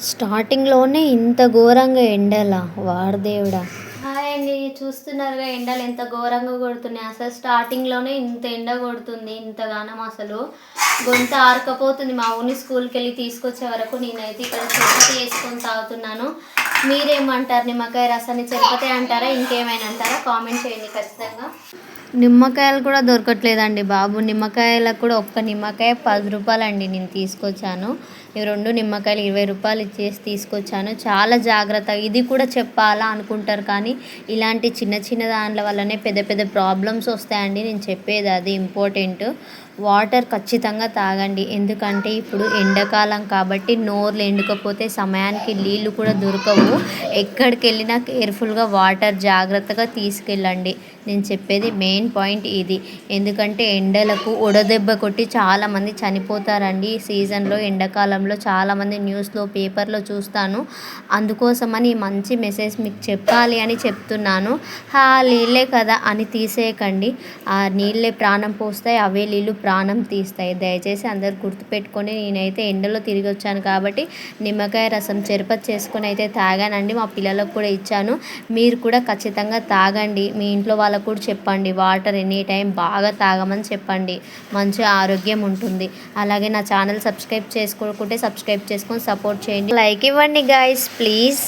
స్టార్టింగ్‌లోనే ఇంత ఘోరంగా ఎండలా? వాడదేవుడా! హాయ్ అండి. చూస్తున్నారుగా ఎండలు ఎంత ఘోరంగా కొడుతున్నాయి. అసలు స్టార్టింగ్‌లోనే ఇంత ఎండ కొడుతుంది. ఇంతగానం అసలు గొంతు ఆరకపోతుంది. మా ఊరిని స్కూల్‌కెళ్ళి తీసుకొచ్చే వరకు నేనైతే ఇక్కడ చపాతీ చేసుకొని తాగుతున్నాను. మీరేమంటారు? నిమ్మకాయ రసాన్ని చపాతీ అంటారా? ఇంకేమైనా అంటారా? కామెంట్ చేయండి ఖచ్చితంగా. నిమ్మకాయలు కూడా దొరకట్లేదండి బాబు. నిమ్మకాయలకు కూడా ఒక్క నిమ్మకాయ రూ. 10 అండి. నేను తీసుకొచ్చాను. ఈ 2 నిమ్మకాయలు రూ. 20 ఇచ్చేసి తీసుకొచ్చాను. చాలా జాగ్రత్తగా ఇది కూడా చెప్పాలా అనుకుంటారు, కానీ ఇలాంటి చిన్న చిన్న దాంట్ల వల్లనే పెద్ద పెద్ద ప్రాబ్లమ్స్ వస్తాయండి. నేను చెప్పేది అది ఇంపార్టెంట్. వాటర్ ఖచ్చితంగా తాగండి. ఎందుకంటే ఇప్పుడు ఎండాకాలం కాబట్టి నోర్లు ఎండకపోతే సమయానికి నీళ్ళు కూడా దొరకవు. ఎక్కడికి వెళ్ళినా కేర్ఫుల్గా వాటర్ జాగ్రత్తగా తీసుకెళ్ళండి. నేను చెప్పేది మెయిన్ పాయింట్ ఇది. ఎందుకంటే ఎండలకు వడదెబ్బ కొట్టి చాలామంది చనిపోతారండి ఈ సీజన్లో. ఎండాకాలంలో చాలామంది న్యూస్లో పేపర్లో చూస్తాను. అందుకోసమని మంచి మెసేజ్ మీకు చెప్పాలి అని చెప్తున్నాను. నీళ్ళే కదా అని తీసేయకండి. ఆ నీళ్ళే ప్రాణం పోస్తాయి, అవే నీళ్ళు ప్రాణం తీస్తాయి. దయచేసి అందరు గుర్తుపెట్టుకొని, నేనైతే ఎండలో తిరిగి వచ్చాను కాబట్టి నిమ్మకాయ రసం చరపతి చేసుకొని అయితే తాగానండి. మా పిల్లలకు కూడా ఇచ్చాను. మీరు కూడా ఖచ్చితంగా తాగండి. మీ ఇంట్లో వాళ్ళకు కూడా చెప్పండి. వాటర్ ఎనీ టైం బాగా తాగమని చెప్పండి. మంచి ఆరోగ్యం ఉంటుంది. అలాగే నా ఛానల్ సబ్స్క్రైబ్ చేసుకోకుంటే సబ్స్క్రైబ్ చేసుకొని సపోర్ట్ చేయండి. లైక్ ఇవ్వండి గైస్ ప్లీజ్.